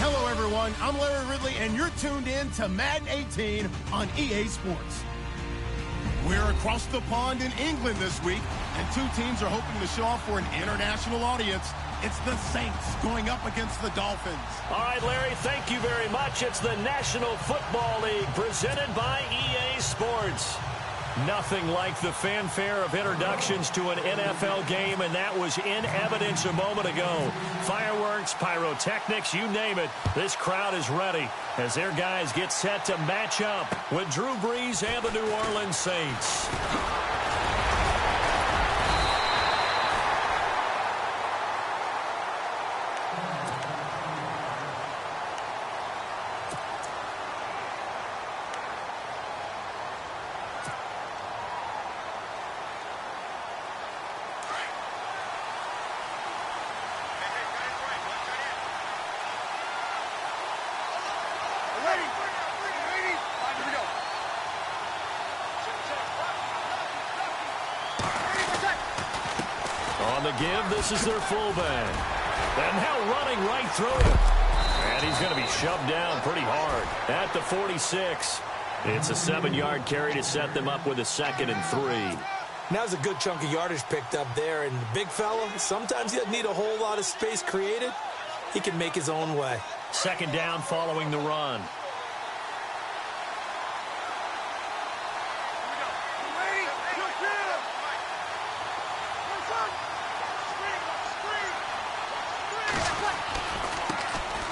Hello, everyone. I'm Larry Ridley, and you're tuned in to Madden 18 on EA Sports. We're across the pond in England this week, and two teams are hoping to show off for an international audience. It's the Saints going up against the Dolphins. All right, Larry, thank you very much. It's the National Football League presented by EA Sports. Nothing like the fanfare of introductions to an NFL game, and that was in evidence a moment ago. Fireworks, pyrotechnics, you name it. This crowd is ready as their guys get set to match up with Drew Brees and the New Orleans Saints. On the give, this is their fullback. And now running right through it. And he's going to be shoved down pretty hard at the 46. It's a 7-yard carry to set them up with a 2nd and 3. Now's a good chunk of yardage picked up there. And the big fella, sometimes he doesn't need a whole lot of space created. He can make his own way. 2nd down following the run.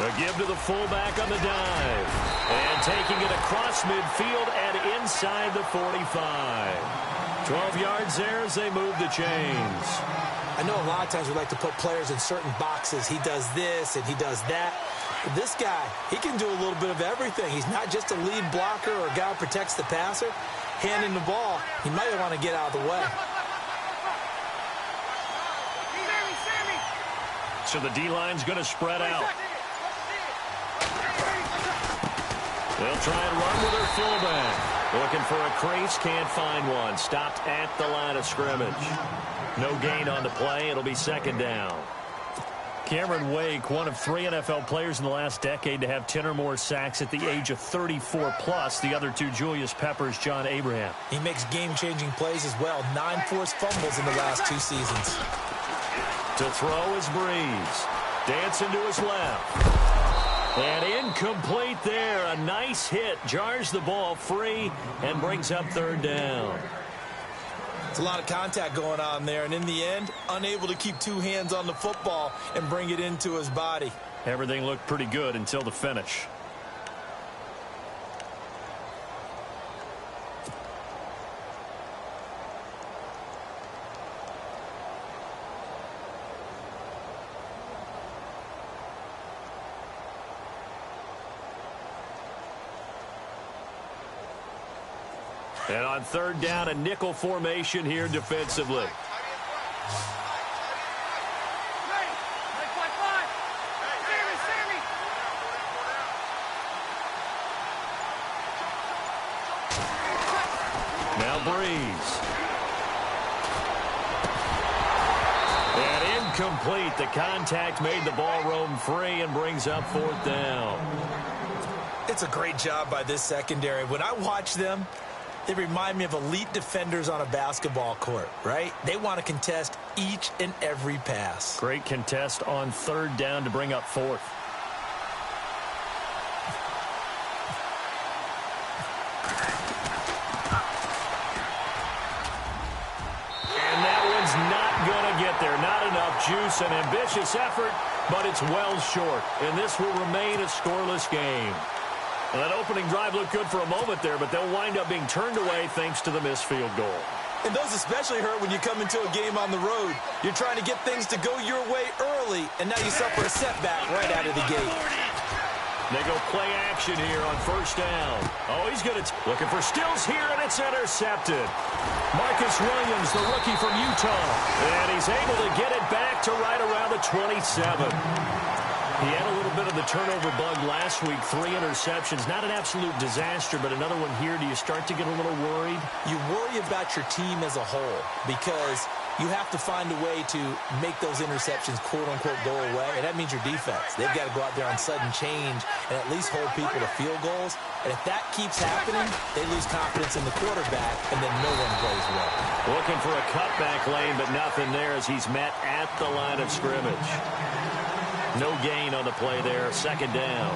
A give to the fullback on the dive. And taking it across midfield and inside the 45. 12 yards there as they move the chains. I know a lot of times we like to put players in certain boxes. He does this and he does that. But this guy, he can do a little bit of everything. He's not just a lead blocker or a guy who protects the passer. Handing the ball, he might want to get out of the way. So the D-line's going to spread out. They'll try and run with their fullback. Looking for a crease, can't find one. Stopped at the line of scrimmage. No gain on the play. It'll be 2nd down. Cameron Wake, one of 3 NFL players in the last decade to have 10 or more sacks at the age of 34+. The other 2, Julius Peppers, John Abraham. He makes game-changing plays as well. 9 forced fumbles in the last 2 seasons. To throw is Brees. Dancing to his left. And incomplete there. A nice hit. Jars the ball free and brings up 3rd down. It's a lot of contact going on there. And in the end, unable to keep 2 hands on the football and bring it into his body. Everything looked pretty good until the finish. And on 3rd down, a nickel formation here defensively. Now Brees. And incomplete. The contact made the ball roam free and brings up 4th down. It's a great job by this secondary. When I watch them, they remind me of elite defenders on a basketball court, right? They want to contest each and every pass. Great contest on 3rd down to bring up 4th. And that one's not going to get there. Not enough juice. An ambitious effort, but it's well short. And this will remain a scoreless game. Well, that opening drive looked good for a moment there, but they'll wind up being turned away thanks to the missed field goal. And those especially hurt when you come into a game on the road. You're trying to get things to go your way early, and now you suffer a setback right out of the gate. They go play action here on 1st down. Oh, he's going to looking for Stills here, and it's intercepted. Marcus Williams, the rookie from Utah, and he's able to get it back to right around the 27. He had a little bit of the turnover bug last week, 3 interceptions. Not an absolute disaster, but another one here. Do you start to get a little worried? You worry about your team as a whole because you have to find a way to make those interceptions, quote-unquote, go away, and that means your defense. They've got to go out there on sudden change and at least hold people to field goals. And if that keeps happening, they lose confidence in the quarterback, and then no one plays well. Looking for a cutback lane, but nothing there as he's met at the line of scrimmage. No gain on the play there, second down.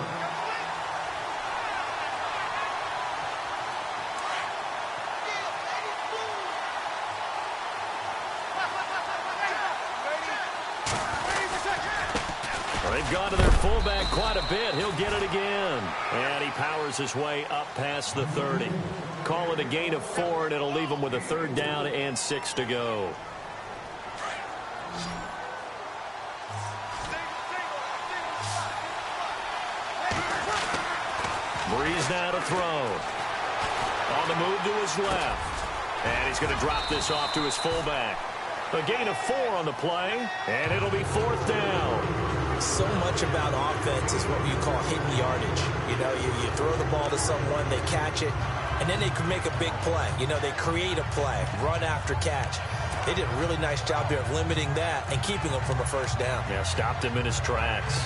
They've gone to their fullback quite a bit. He'll get it again. And he powers his way up past the 30. Call it a gain of 4, and it'll leave him with a third down and 6 to go. Breeze now to throw. On the move to his left. And he's going to drop this off to his fullback. A gain of 4 on the play, and it'll be 4th down. So much about offense is what you call hidden yardage. You know, you throw the ball to someone, they catch it, and then they can make a big play. You know, they create a play, run after catch. They did a really nice job here of limiting that and keeping him from a first down. Yeah, stopped him in his tracks.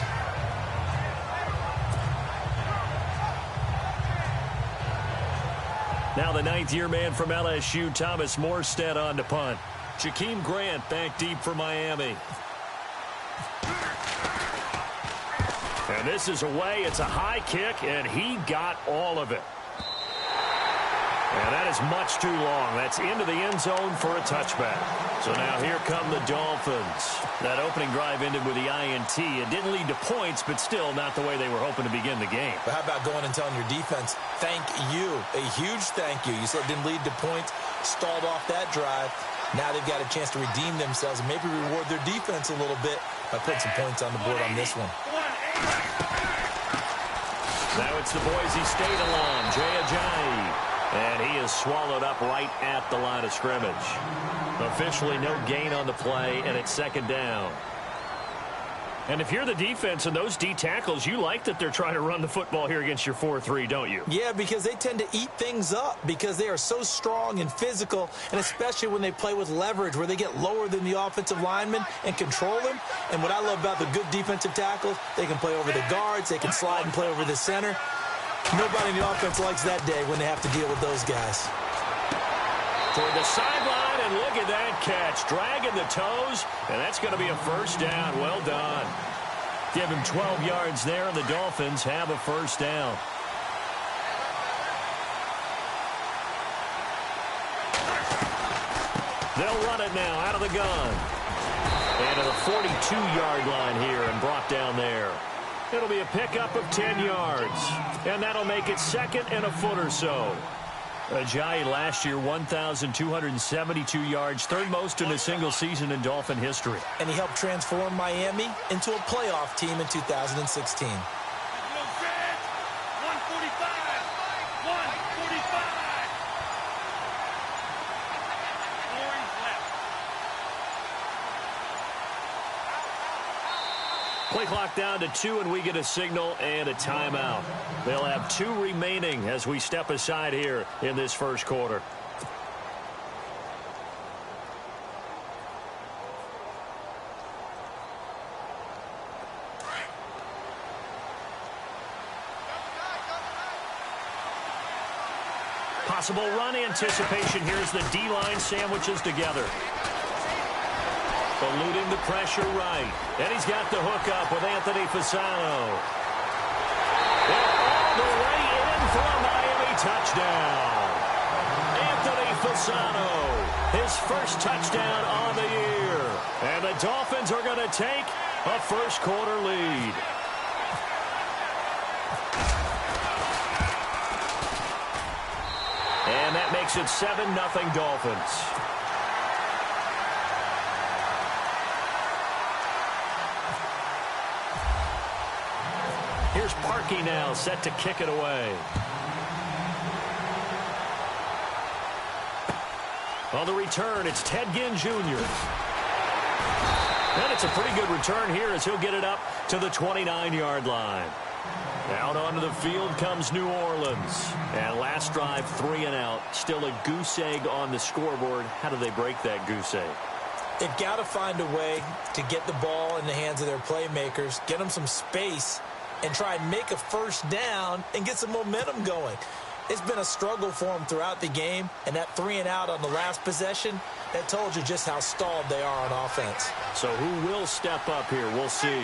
Now the 9th-year man from LSU, Thomas Morstead on to punt. Jakeem Grant back deep for Miami. And this is away. It's a high kick, and he got all of it. And that is much too long. That's into the end zone for a touchback. So now here come the Dolphins. That opening drive ended with the INT. It didn't lead to points, but still not the way they were hoping to begin the game. But how about going and telling your defense, thank you, a huge thank you. You said it didn't lead to points, stalled off that drive. Now they've got a chance to redeem themselves and maybe reward their defense a little bit by putting some points on the board on this one. Now it's the Boise State alum, Jay Ajayi. And he is swallowed up right at the line of scrimmage. Officially no gain on the play, and it's second down. And if you're the defense and those D tackles, you like that they're trying to run the football here against your 4-3, don't you? Yeah, because they tend to eat things up because they are so strong and physical, and especially when they play with leverage where they get lower than the offensive lineman and control them. And what I love about the good defensive tackles, they can play over the guards, they can slide and play over the center. Nobody in the offense likes that day when they have to deal with those guys. Toward the sideline, and look at that catch. Dragging the toes, and that's going to be a first down. Well done. Give him 12 yards there, and the Dolphins have a first down. They'll run it now out of the gun. And to the 42-yard line here and brought down there. It'll be a pickup of 10 yards. And that'll make it second and a foot or so. Ajayi last year, 1,272 yards, third most in a single season in Dolphin history. And he helped transform Miami into a playoff team in 2016. Play clock down to 2, and we get a signal and a timeout. They'll have 2 remaining as we step aside here in this first quarter. Possible run anticipation. Here's the D-line sandwiches together. Eluding the pressure right. And he's got the hook up with Anthony Fasano. And all the way in for a Miami touchdown. Anthony Fasano, his first touchdown on the year. And the Dolphins are going to take a first quarter lead. And that makes it 7-0 Dolphins. Here's Parkey now, set to kick it away. On the return, it's Ted Ginn Jr. And it's a pretty good return here as he'll get it up to the 29-yard line. Out onto the field comes New Orleans. And last drive, 3 and out. Still a goose egg on the scoreboard. How do they break that goose egg? They've got to find a way to get the ball in the hands of their playmakers, get them some space, and try and make a first down and get some momentum going. It's been a struggle for them throughout the game, and that 3-and-out on the last possession, that told you just how stalled they are on offense. So who will step up here? We'll see.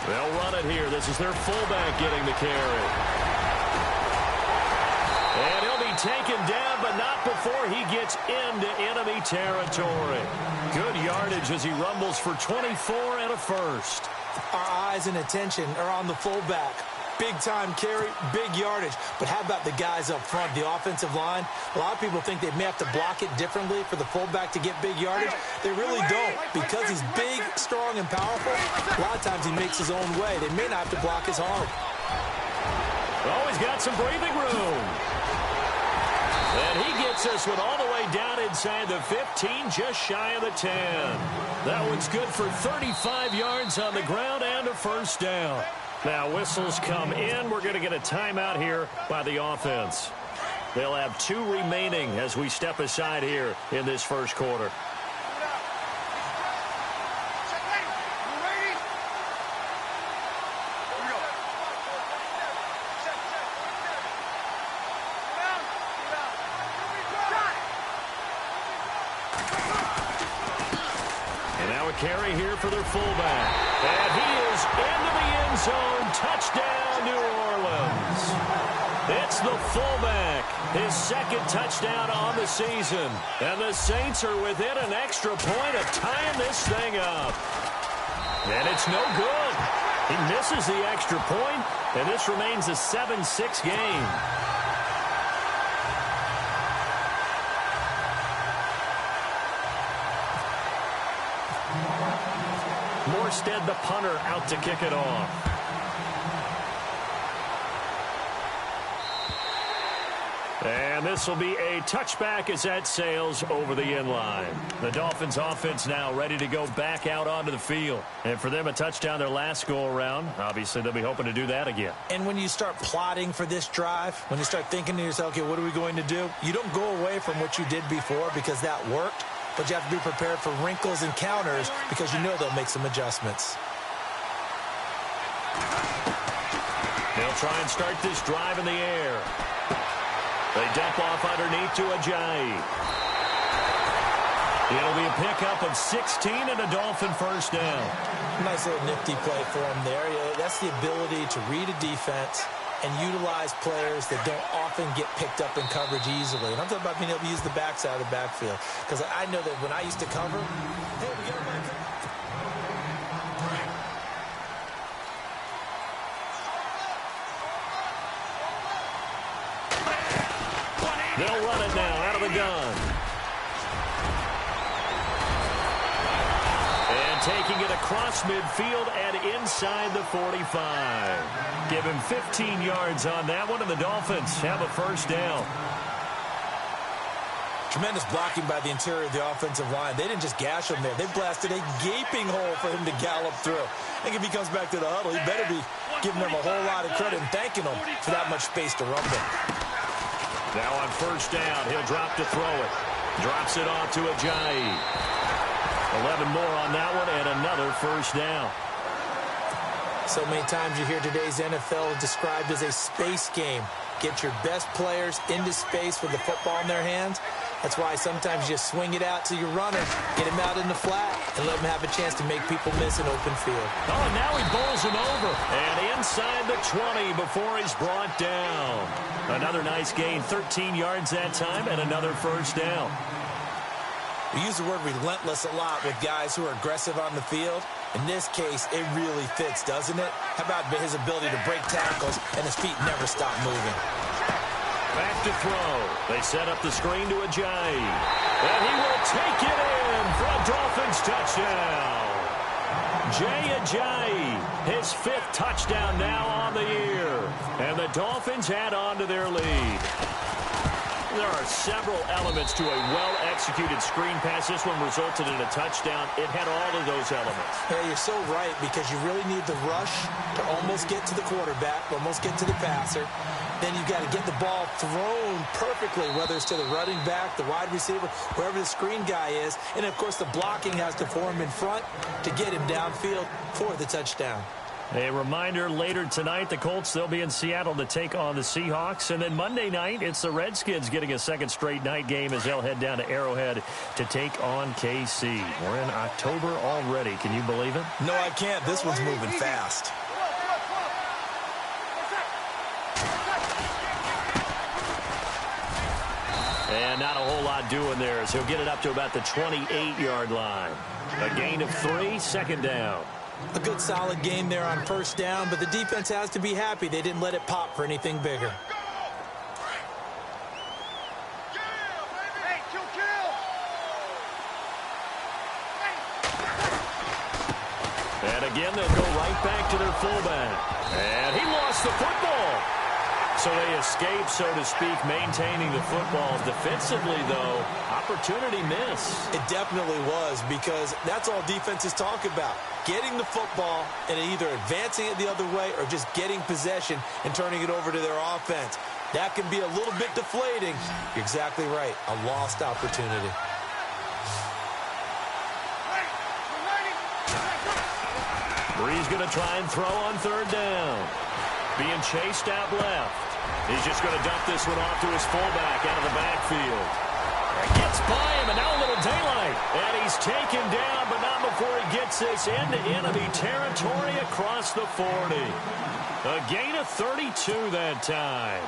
They'll run it here. This is their fullback getting the carry. And he'll be taken down, but not before he gets into enemy territory. Good yardage as he rumbles for 24 and a first. Our eyes and attention are on the fullback. Big-time carry, big yardage. But how about the guys up front, the offensive line? A lot of people think they may have to block it differently for the fullback to get big yardage. They really don't. Because he's big, strong, and powerful, a lot of times he makes his own way. They may not have to block as hard. Oh, he's got some breathing room. And he gets this one all the way down inside the 15, just shy of the 10. That one's good for 35 yards on the ground and a first down. Now whistles come in. We're going to get a timeout here by the offense. They'll have 2 remaining as we step aside here in this first quarter. Carry here for their fullback. And he is into the end zone. Touchdown, New Orleans. It's the fullback. His second touchdown on the season. And the Saints are within an extra point of tying this thing up. And it's no good. He misses the extra point, and this remains a 7-6 game. Morstead, the punter, out to kick it off. And this will be a touchback as that sails over the end line. The Dolphins offense now ready to go back out onto the field. And for them, a touchdown their last go-around. Obviously, they'll be hoping to do that again. And when you start plotting for this drive, when you start thinking to yourself, okay, what are we going to do? You don't go away from what you did before because that worked. But you have to be prepared for wrinkles and counters because you know they'll make some adjustments. They'll try and start this drive in the air. They dump off underneath to Ajayi. It'll be a pickup of 16 and a Dolphin first down. Nice little nifty play for him there. That's the ability to read a defense and utilize players that don't often get picked up in coverage easily. And I'm talking about being able to use the backside of the backfield. Because I know that when I used to cover, hey, we got back. They'll run it now out of the gun. And taking it across midfield and inside the 45. Give him 15 yards on that one, and the Dolphins have a first down. Tremendous blocking by the interior of the offensive line. They didn't just gash him there. They blasted a gaping hole for him to gallop through. I think if he comes back to the huddle, he better be giving them a whole lot of credit and thanking them for that much space to rumble. Now on first down, he'll drop to throw it. Drops it off to Ajayi. 11 more on that one, and another first down. So many times you hear today's NFL described as a space game. Get your best players into space with the football in their hands. That's why sometimes you just swing it out to your runner, get him out in the flat, and let him have a chance to make people miss an open field. Oh, and now he bowls him over. And inside the 20 before he's brought down. Another nice gain, 13 yards that time, and another first down. We use the word relentless a lot with guys who are aggressive on the field. In this case, it really fits, doesn't it? How about his ability to break tackles and his feet never stop moving? Back to throw. They set up the screen to Ajayi. And he will take it in for a Dolphins touchdown. Jay Ajayi, his 5th touchdown now on the year. And the Dolphins add on to their lead. There are several elements to a well-executed screen pass. This one resulted in a touchdown. It had all of those elements. Yeah, you're so right, because you really need the rush to almost get to the quarterback, almost get to the passer. Then you've got to get the ball thrown perfectly, whether it's to the running back, the wide receiver, wherever the screen guy is. And, of course, the blocking has to form in front to get him downfield for the touchdown. A reminder, later tonight, the Colts, they'll be in Seattle to take on the Seahawks. And then Monday night, it's the Redskins getting a second straight night game as they'll head down to Arrowhead to take on KC. We're in October already. Can you believe it? No, I can't. This one's moving fast. And not a whole lot doing there, as he'll get it up to about the 28-yard line. A gain of 3, second down. A good solid game there on first down, but the defense has to be happy they didn't let it pop for anything bigger. And again, they'll go right back to their fullback. And he lost the football. So they escape, so to speak, maintaining the football. Defensively, though, opportunity miss. It definitely was, because that's all defenses talk about. Getting the football and either advancing it the other way or just getting possession and turning it over to their offense. That can be a little bit deflating. You're exactly right. A lost opportunity. Bree's going to try and throw on third down. Being chased out left. He's just going to dump this one off to his fullback out of the backfield. Gets by him, and now a little daylight. And he's taken down, but not before he gets this into enemy territory across the 40. A gain of 32 that time.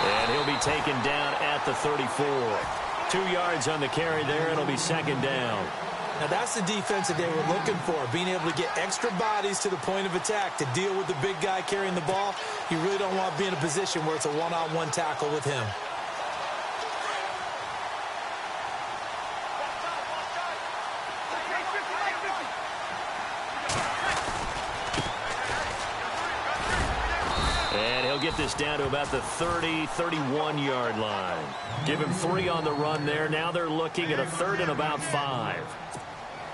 And he'll be taken down at the 34. 2 yards on the carry there. It'll be second down. Now, that's the defense that they were looking for, being able to get extra bodies to the point of attack to deal with the big guy carrying the ball. You really don't want to be in a position where it's a one-on-one tackle with him. And he'll get this down to about the 30, 31-yard line. Give him 3 on the run there. Now they're looking at a third and about 5.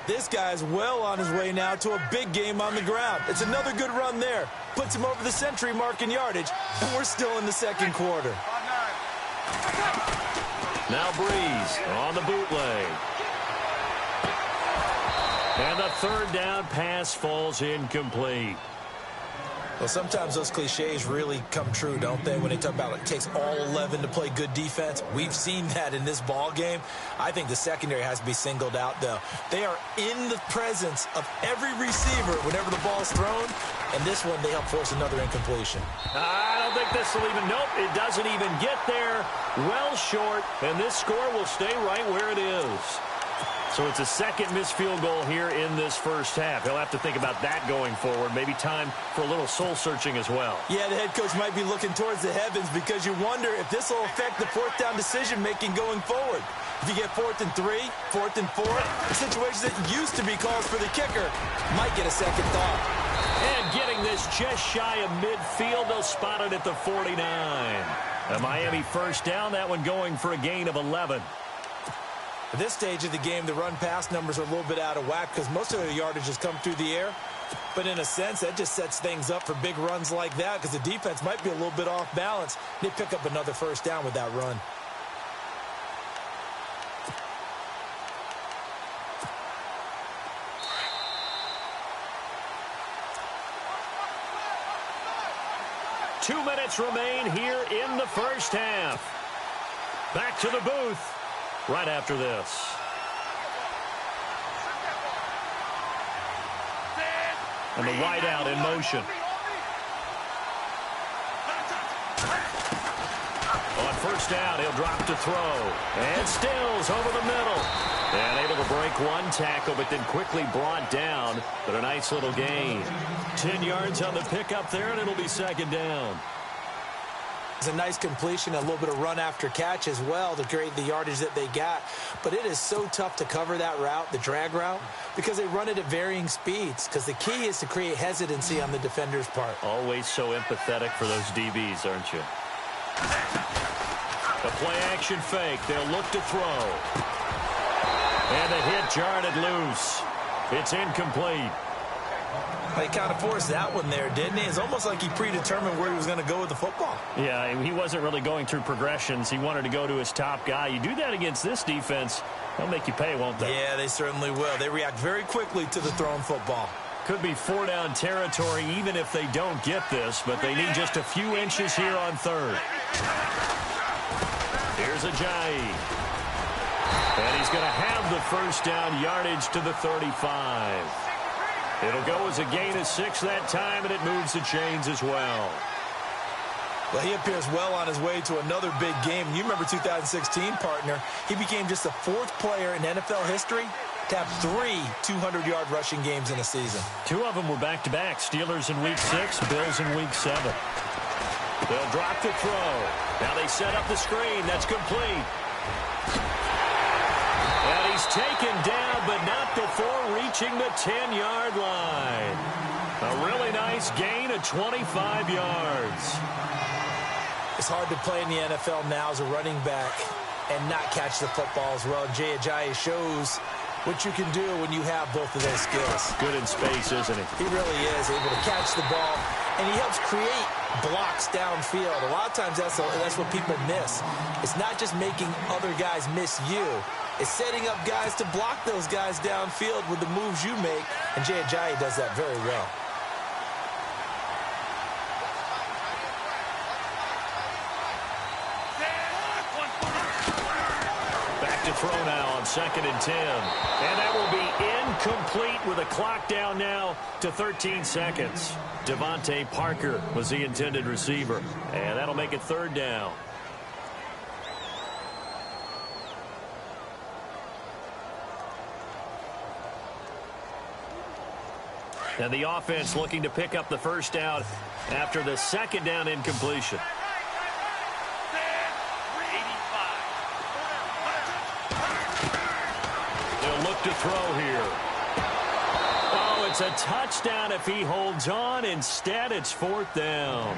This guy's well on his way now to a big game on the ground. It's another good run there. Puts him over the century mark in yardage, and we're still in the second quarter. Now Breeze on the bootleg. And the third down pass falls incomplete. Well, sometimes those cliches really come true, don't they, when they talk about it takes all 11 to play good defense. We've seen that in this ball game. I think the secondary has to be singled out, though. They are in the presence of every receiver whenever the ball's thrown, and this one they help force another incompletion. I don't think this will even, nope, it doesn't even get there. Well short, and this score will stay right where it is. So it's a second missed field goal here in this first half. He'll have to think about that going forward. Maybe time for a little soul-searching as well. Yeah, the head coach might be looking towards the heavens, because you wonder if this will affect the fourth down decision-making going forward. If you get 4th and 3, 4th and 4, situations that used to be calls for the kicker might get a second thought. And getting this just shy of midfield, they'll spot it at the 49. A Miami first down, that one going for a gain of 11. At this stage of the game, the run-pass numbers are a little bit out of whack because most of their yardage has come through the air. But in a sense, that just sets things up for big runs like that because the defense might be a little bit off balance. They pick up another first down with that run. Two minutes remain here in the first half. Back to the booth right after this. And the wideout in motion. On first down, he'll drop to throw. And Stills over the middle. And able to break one tackle, but then quickly brought down. But a nice little gain. 10 yards on the pickup there, and it'll be second down. It's a nice completion, a little bit of run after catch as well to create the yardage that they got. But it is so tough to cover that route, the drag route, because they run it at varying speeds. Because the key is to create hesitancy on the defender's part. Always so empathetic for those DBs, aren't you? A play-action fake. They'll look to throw. And the hit jarred it loose. It's incomplete. He kind of forced that one there, didn't he? It's almost like he predetermined where he was going to go with the football. Yeah, he wasn't really going through progressions. He wanted to go to his top guy. You do that against this defense, they'll make you pay, won't they? Yeah, they certainly will. They react very quickly to the thrown football. Could be 4-down territory even if they don't get this, but they need just a few inches here on third. Here's Ajayi. And he's going to have the first down, yardage to the 35. It'll go as a gain of 6 that time, and it moves the chains as well. Well, he appears well on his way to another big game. You remember 2016, partner. He became just the 4th player in NFL history to have 3 200-yard rushing games in a season. 2 of them were back-to-back. Steelers in Week 6, Bills in Week 7. They'll drop the throw. Now they set up the screen. That's complete. And he's taken down, but not before reaching the 10-yard line. A really nice gain of 25 yards. It's hard to play in the NFL now as a running back and not catch the football as well. Jay Ajayi shows what you can do when you have both of those skills. Good in space, isn't he? He really is able to catch the ball, and he helps create blocks downfield. A lot of times that's what people miss. It's not just making other guys miss you. It's setting up guys to block those guys downfield with the moves you make, and Jay Ajayi does that very well. Back to throw now on 2nd and 10. And that will be incomplete with a clock down now to 13 seconds. Devontae Parker was the intended receiver, and that'll make it 3rd down. And the offense looking to pick up the first down after the 2nd down incompletion. They'll look to throw here. Oh, it's a touchdown if he holds on. Instead, it's 4th down.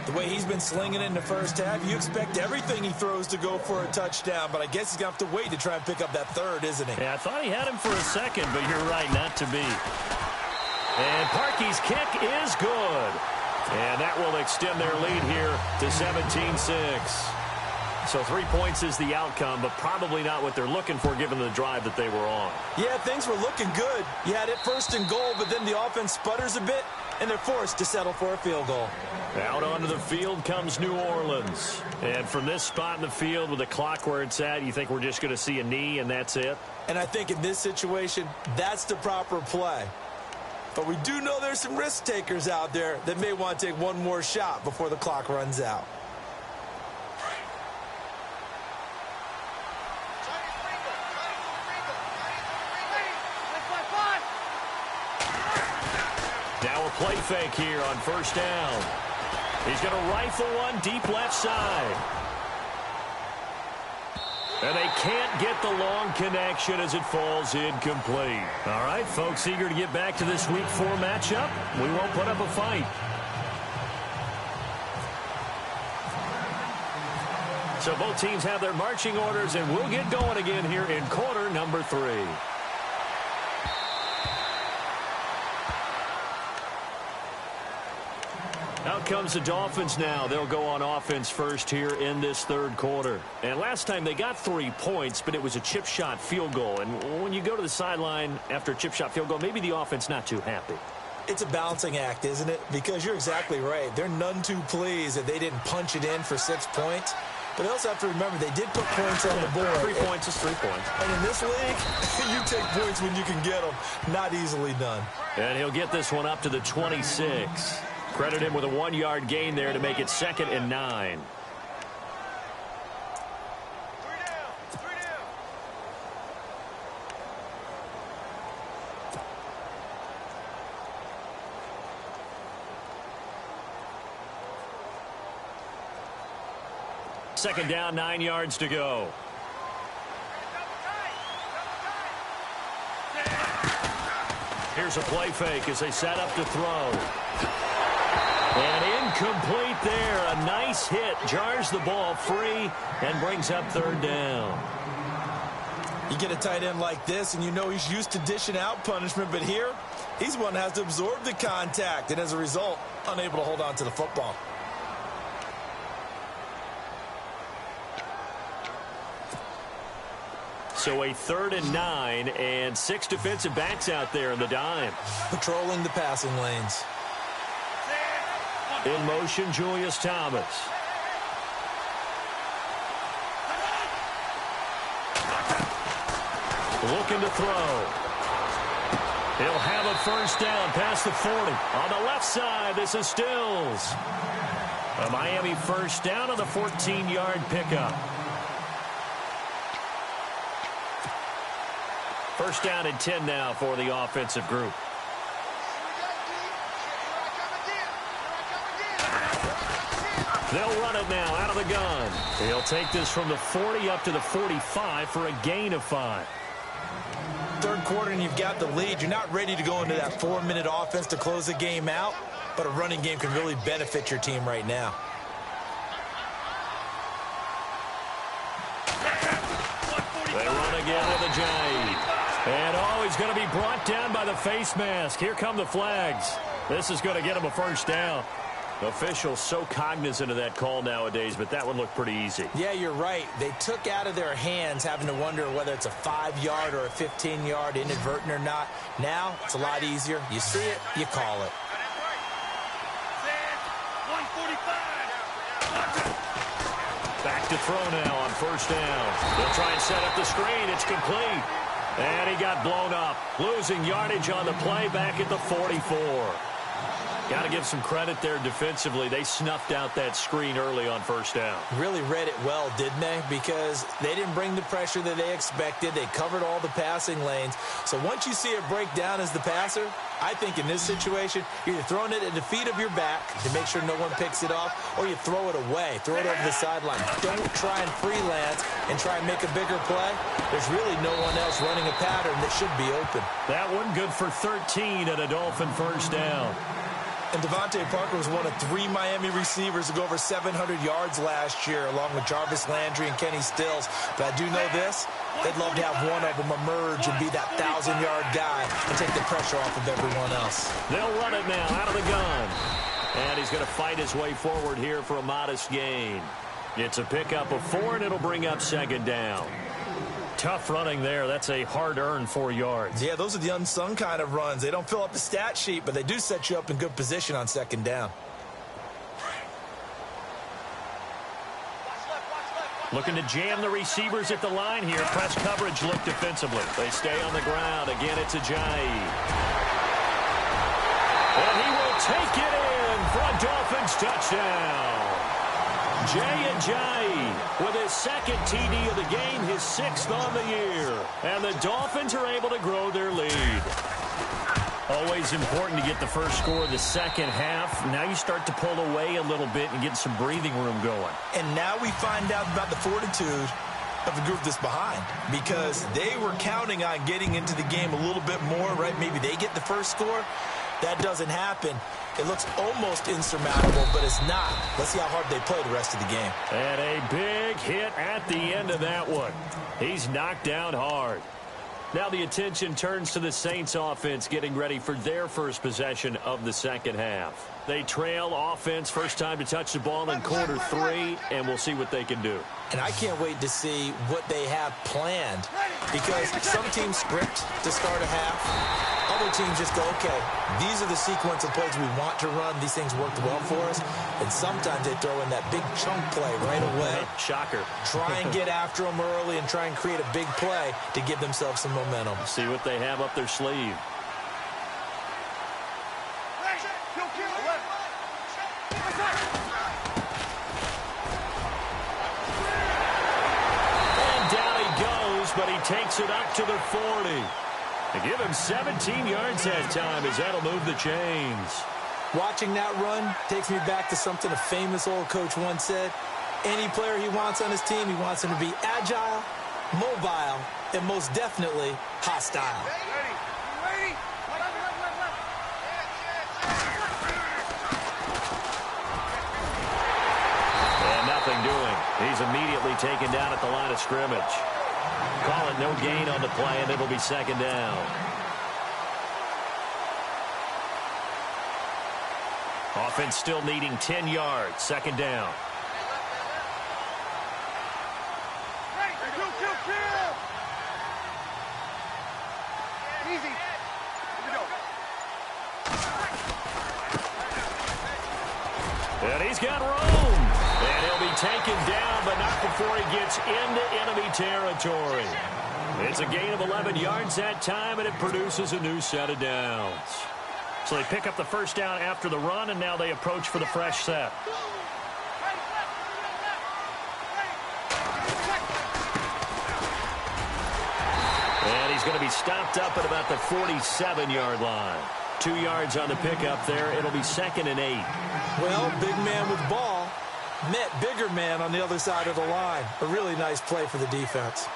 The way he's been slinging it in the first half, you expect everything he throws to go for a touchdown, but I guess he's going to have to wait to try and pick up that 3rd, isn't he? Yeah, I thought he had him for a second, but you're right, not to be. And Parkey's kick is good. And that will extend their lead here to 17-6. So 3 points is the outcome, but probably not what they're looking for given the drive that they were on. Yeah, things were looking good. You had it 1st and goal, but then the offense sputters a bit, and they're forced to settle for a field goal. Out onto the field comes New Orleans. And from this spot in the field with the clock where it's at, you think we're just going to see a knee and that's it? And I think in this situation, that's the proper play. But we do know there's some risk takers out there that may want to take one more shot before the clock runs out. Now a play fake here on 1st down. He's going to rifle one deep left side. And they can't get the long connection as it falls incomplete. All right, folks, eager to get back to this Week 4 matchup. We won't put up a fight. So both teams have their marching orders, and we'll get going again here in quarter number 3. Out comes the Dolphins now. They'll go on offense first here in this 3rd quarter. And last time they got 3 points, but it was a chip shot field goal. And when you go to the sideline after a chip shot field goal, maybe the offense not too happy. It's a balancing act, isn't it? Because you're exactly right. They're none too pleased that they didn't punch it in for 6 points. But they also have to remember they did put points on the board. 3 points is 3 points. And in this league, you take points when you can get them. Not easily done. And he'll get this one up to the 26. Credit him with a 1-yard gain there to make it 2nd and 9. Second down, 9 yards to go. Here's a play fake as they set up to throw. And incomplete there. A nice hit. Jars the ball free and brings up third down. You get a tight end like this, and you know he's used to dishing out punishment, but here, he's one that has to absorb the contact, and as a result, unable to hold on to the football. So a 3rd and 9, and 6 defensive backs out there in the dime. Patrolling the passing lanes. In motion, Julius Thomas. Looking to throw. He'll have a first down past the 40. On the left side, this is Stills. A Miami first down on the 14-yard pickup. First down and 10 now for the offensive group. They'll run it now out of the gun. He'll take this from the 40 up to the 45 for a gain of 5. Third quarter and you've got the lead. You're not ready to go into that 4-minute offense to close the game out, but a running game can really benefit your team right now. They run again with a J. And he's going to be brought down by the face mask. Here come the flags. This is going to get him a first down. Officials so cognizant of that call nowadays, but that one looked pretty easy. Yeah, you're right. They took out of their hands having to wonder whether it's a 5-yard or a 15-yard, inadvertent or not. Now, it's a lot easier. You see it, you call it. Back to throw now on first down. They'll try and set up the screen. It's complete. And he got blown up. Losing yardage on the play back at the 44. Got to give some credit there defensively. They snuffed out that screen early on first down. Really read it well, didn't they? Because they didn't bring the pressure that they expected. They covered all the passing lanes. So once you see it break down as the passer, I think in this situation, you're either throwing it at the feet of your back to make sure no one picks it off, or you throw it away, throw it over the sideline. Don't try and freelance and try and make a bigger play. There's really no one else running a pattern that should be open. That one good for 13 and a Dolphin first down. And Devontae Parker was one of 3 Miami receivers to go over 700 yards last year, along with Jarvis Landry and Kenny Stills. But I do know this, they'd love to have one of them emerge and be that 1,000-yard guy and take the pressure off of everyone else. They'll run it now out of the gun. And he's going to fight his way forward here for a modest gain. It's a pickup of 4, and it'll bring up second down. Tough running there. That's a hard-earned 4 yards. Yeah, those are the unsung kind of runs. They don't fill up the stat sheet, but they do set you up in good position on second down. Looking to jam the receivers at the line here. Press coverage look defensively. They stay on the ground. Again, it's Ajayi. And he will take it in for a Dolphins touchdown. Jay Ajayi with his second TD of the game, his 6th on the year. And the Dolphins are able to grow their lead. Always important to get the first score of the second half. Now you start to pull away a little bit and get some breathing room going. And now we find out about the fortitude of the group that's behind, because they were counting on getting into the game a little bit more, right? Maybe they get the first score. That doesn't happen. It looks almost insurmountable, but it's not. Let's see how hard they play the rest of the game. And a big hit at the end of that one. He's knocked down hard. Now the attention turns to the Saints offense getting ready for their first possession of the second half. They trail offense first time to touch the ball in quarter 3, and we'll see what they can do. And I can't wait to see what they have planned, because some teams script to start a half. Other teams just go, okay, these are the sequence of plays we want to run. These things worked well for us. And sometimes they throw in that big chunk play right away. Shocker. Try and get after them early and try and create a big play to give themselves some momentum. See what they have up their sleeve. And down he goes, but he takes it up to the 40. They give him 17 yards that time as that'll move the chains. Watching that run takes me back to something a famous old coach once said. any player he wants on his team. He wants him to be agile, mobile, and most definitely hostile. And nothing doing. He's immediately taken down at the line of scrimmage. Call it no gain on the play, and it'll be second down. Offense still needing 10 yards. Second down. Easy. And he's got room. And he'll be taken down, but not before he gets into enemy territory. It's a gain of 11 yards that time, and it produces a new set of downs. So they pick up the first down after the run, and now they approach for the fresh set. And he's going to be stopped up at about the 47-yard line. 2 yards on the pickup there. It'll be 2nd and 8. Well, big man with ball met bigger man on the other side of the line. A really nice play for the defense.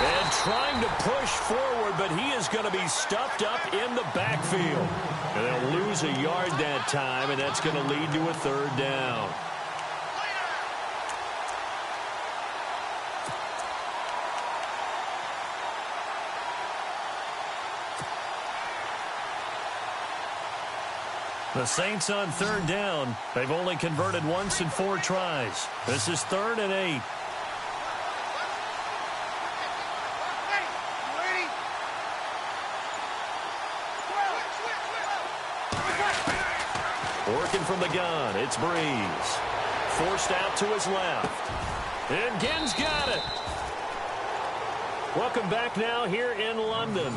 And trying to push forward, but he is going to be stuffed up in the backfield. And they'll lose a yard that time, and that's going to lead to a third down. The Saints on third down. They've only converted once in 4 tries. This is 3rd and 8. Working from the gun, it's Breeze. Forced out to his left. And Ginn's got it. Welcome back now here in London.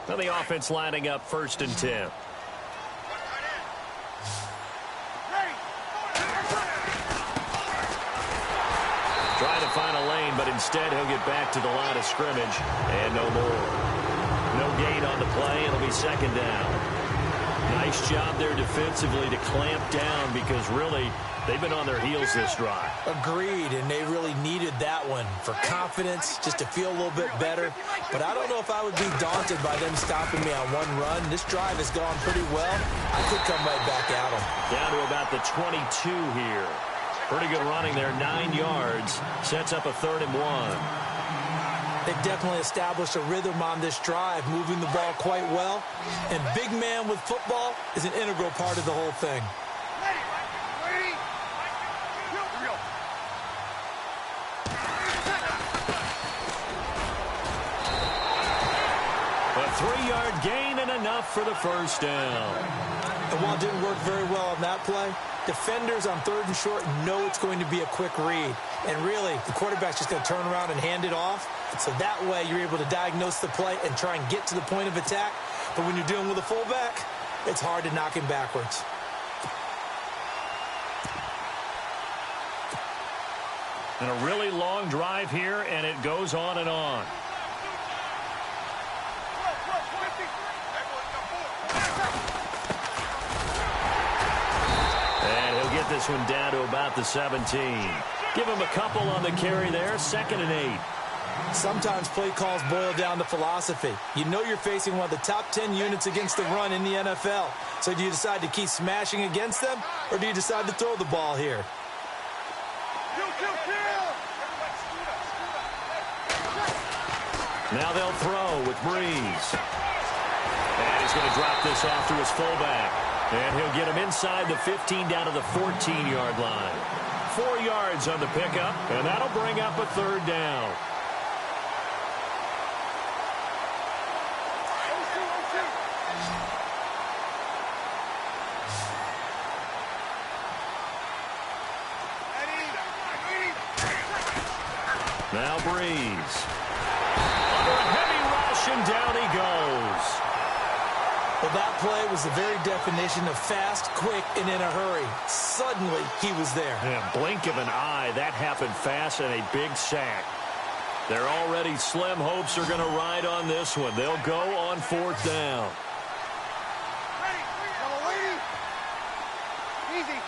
Now the offense lining up 1st and 10. Trying to find a lane, but instead he'll get back to the line of scrimmage, and no more. No gain on the play. It'll be 2nd down. Nice job there defensively to clamp down, because really they've been on their heels this drive. Agreed, and they really needed that one for confidence, just to feel a little bit better. But I don't know if I would be daunted by them stopping me on one run. This drive has gone pretty well. I could come right back at them. Down to about the 22 here. Pretty good running there, 9 yards. Sets up a 3rd and 1. They've definitely established a rhythm on this drive, moving the ball quite well. And big man with football is an integral part of the whole thing. A 3-yard gain and enough for the first down. And while it didn't work very well on that play, defenders on 3rd and short know it's going to be a quick read. And really, the quarterback's just going to turn around and hand it off. So that way, you're able to diagnose the play and try and get to the point of attack. But when you're dealing with a fullback, it's hard to knock him backwards. And a really long drive here, and it goes on and on. And he'll get this one down to about the 17. Give him a couple on the carry there, 2nd and 8. Sometimes play calls boil down to philosophy. You know you're facing one of the top 10 units against the run in the NFL. So do you decide to keep smashing against them, or do you decide to throw the ball here? Now they'll throw with Breeze. And he's going to drop this off to his fullback. And he'll get him inside the 15 down to the 14-yard line. 4 yards on the pickup, and that'll bring up a 3rd down. Now Breeze. possession. Down he goes. Well, that play was the very definition of fast, quick, and in a hurry. Suddenly, he was there. Yeah, blink of an eye. That happened fast and a big sack. Their already slim hopes are going to ride on this one. They'll go on 4th down. Easy.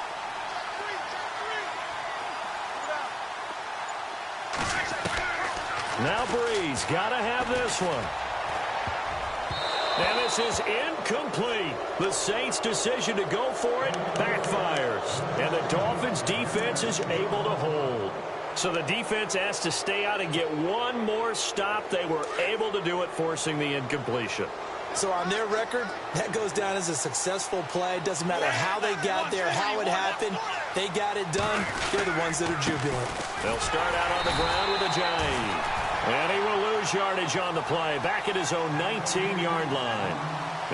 Now Breeze got to have this one. And this is incomplete. The Saints' decision to go for it backfires. And the Dolphins' defense is able to hold. So the defense has to stay out and get one more stop. They were able to do it, forcing the incompletion. So on their record, that goes down as a successful play. Doesn't matter how they got there, how it happened. They got it done. They're the ones that are jubilant. They'll start out on the ground with a Giant. And he will lose yardage on the play, back at his own 19-yard line.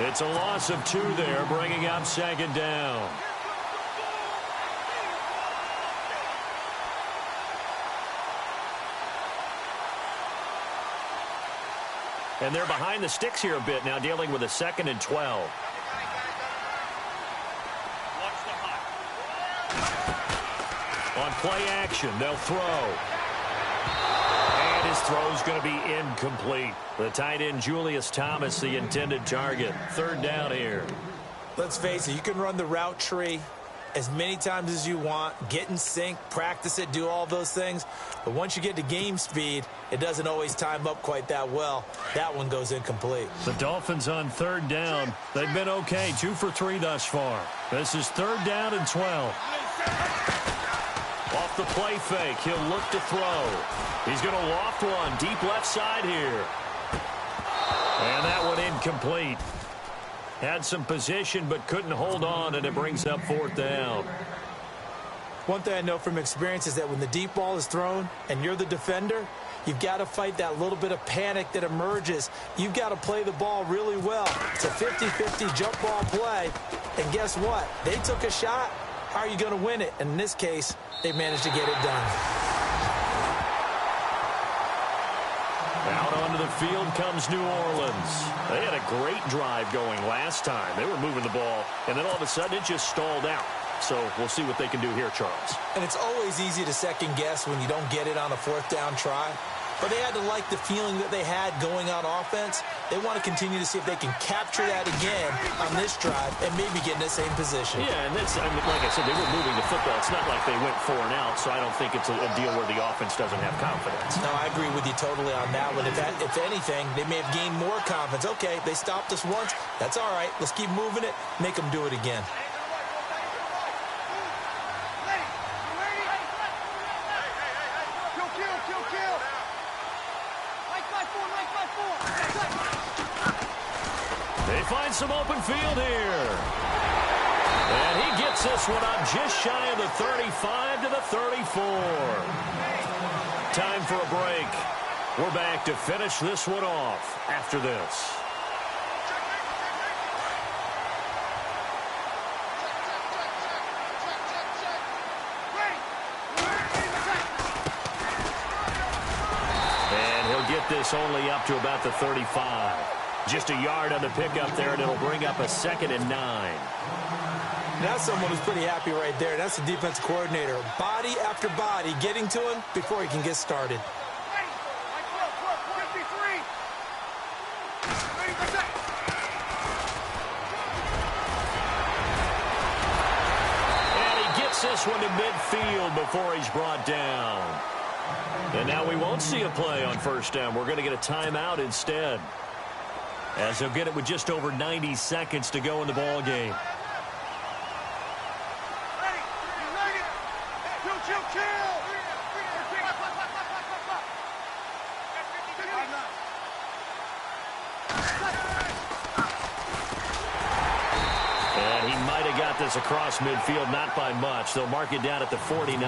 It's a loss of 2 there, bringing up 2nd down. And they're behind the sticks here a bit now, dealing with a 2nd and 12. On play action, they'll throw. And his throw's going to be incomplete. The tight end, Julius Thomas, the intended target. 3rd down here. Let's face it, you can run the route tree as many times as you want, get in sync, practice it, do all those things. But once you get to game speed, it doesn't always time up quite that well. That one goes incomplete. The Dolphins on 3rd down. They've been okay, 2 for 3 thus far. This is 3rd down and 12. Off the play fake, he'll look to throw. He's going to loft one deep left side here. And that one incomplete. Had some position but couldn't hold on, and it brings up 4th down. One thing I know from experience is that when the deep ball is thrown and you're the defender, you've got to fight that little bit of panic that emerges. You've got to play the ball really well. It's a 50-50 jump ball play. And guess what? They took a shot. How are you going to win it? And in this case, they managed to get it done. Out onto the field comes New Orleans. They had a great drive going last time. They were moving the ball, and then all of a sudden it just stalled out. So we'll see what they can do here, Charles. And it's always easy to second guess when you don't get it on a 4th down try. But they had to like the feeling that they had going on offense. They want to continue to see if they can capture that again on this drive and maybe get in the same position. Yeah, and that's, I mean, like I said, they were moving the football. It's not like they went 4 and out, so I don't think it's a deal where the offense doesn't have confidence. No, I agree with you totally on that one. If anything, they may have gained more confidence. Okay, they stopped us once. That's all right. Let's keep moving it. Make them do it again. They find some open field here. And he gets this one up just shy of the 35 to the 34. Time for a break. We're back to finish this one off after this. And he'll get this only up to about the 35. Just a yard on the pickup there, and it'll bring up a 2nd and 9. That's someone who's pretty happy right there. That's the defense coordinator. Body after body getting to him before he can get started. And he gets this one to midfield before he's brought down. And now we won't see a play on 1st down. We're going to get a timeout instead, as he'll get it with just over 90 seconds to go in the ball game. And he might have got this across midfield, not by much. They'll mark it down at the 49.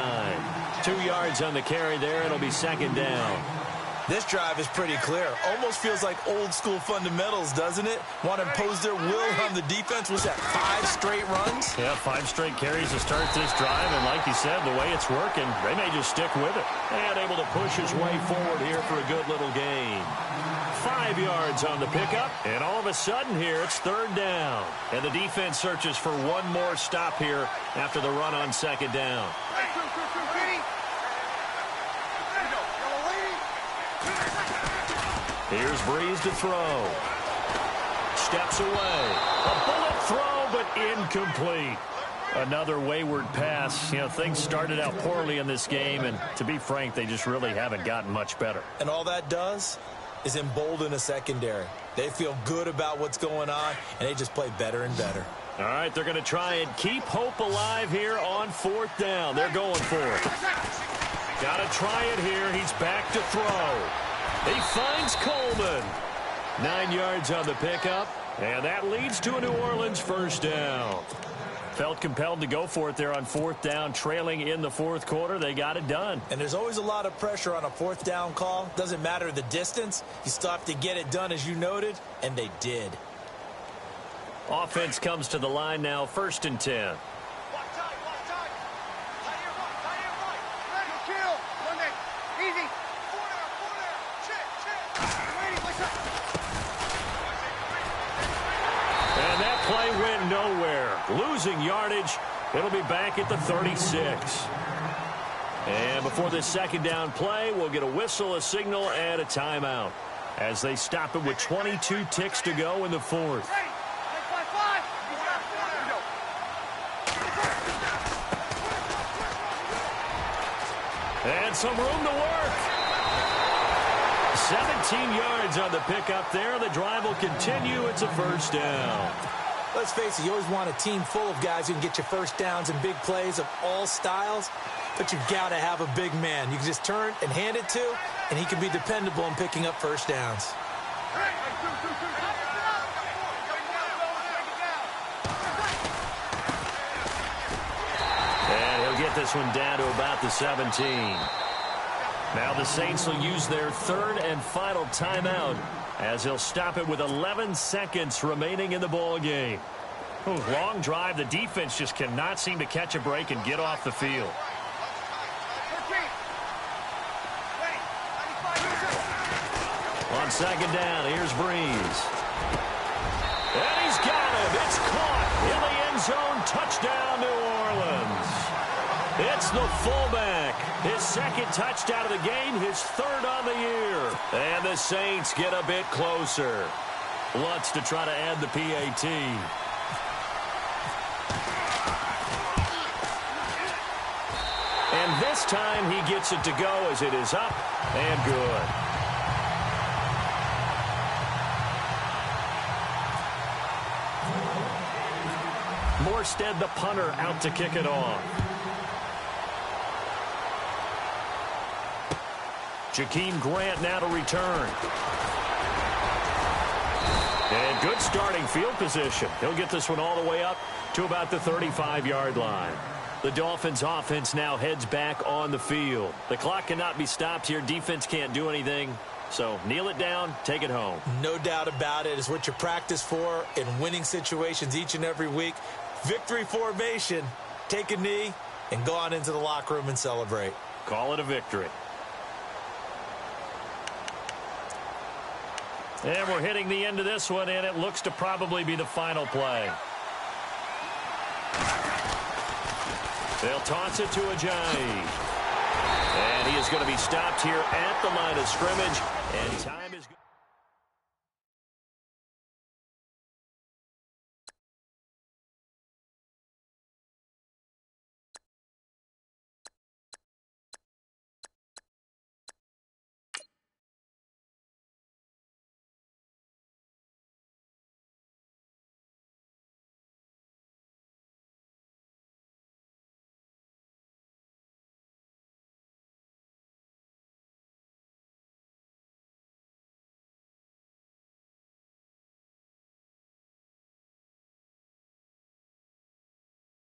2 yards on the carry there. It'll be 2nd down. This drive is pretty clear. Almost feels like old school fundamentals, doesn't it? Want to impose their will on the defense. Was that 5 straight runs? Yeah, 5 straight carries to start this drive. And like you said, the way it's working, they may just stick with it. And able to push his way forward here for a good little gain. 5 yards on the pickup. And all of a sudden here, it's 3rd down. And the defense searches for one more stop here after the run on 2nd down. Here's Breeze to throw. Steps away. A bullet throw, but incomplete. Another wayward pass. You know, things started out poorly in this game, and to be frank, they just really haven't gotten much better. And all that does is embolden a secondary. They feel good about what's going on, and they just play better and better. All right, they're going to try and keep hope alive here on 4th down. They're going for it. Got to try it here. He's back to throw. He finds Coleman. 9 yards on the pickup, and that leads to a New Orleans 1st down. Felt compelled to go for it there on 4th down, trailing in the 4th quarter. They got it done. And there's always a lot of pressure on a 4th down call. Doesn't matter the distance. You still have to get it done, as you noted, and they did. Offense comes to the line now, 1st and 10. And that play went nowhere. Losing yardage. It'll be back at the 36. And before this 2nd down play, we'll get a whistle, a signal, and a timeout as they stop it with 22 ticks to go in the 4th. And some room to work. 17 yards on the pickup there. The drive will continue. It's a 1st down. Let's face it, you always want a team full of guys who can get you 1st downs and big plays of all styles, but you've got to have a big man. You can just turn and hand it to, and he can be dependable in picking up 1st downs. And he'll get this one down to about the 17. Now the Saints will use their 3rd and final timeout as he'll stop it with 11 seconds remaining in the ball game. Long drive. The defense just cannot seem to catch a break and get off the field. On 2nd down, here's Breeze. And he's got him. It's caught in the end zone. Touchdown, New Orleans. It's the fullback. His 2nd touchdown of the game, his 3rd on the year. And the Saints get a bit closer. Lutz to try to add the PAT. And this time he gets it to go as it is up and good. Morstead, the punter, out to kick it off. Jakeem Grant now to return. And good starting field position. He'll get this one all the way up to about the 35-yard line. The Dolphins offense now heads back on the field. The clock cannot be stopped here. Defense can't do anything. So kneel it down, take it home. No doubt about it. It's what you practice for in winning situations each and every week. Victory formation. Take a knee and go on into the locker room and celebrate. Call it a victory. And we're hitting the end of this one, and it looks to probably be the final play. They'll toss it to Ajayi. And he is going to be stopped here at the line of scrimmage. And time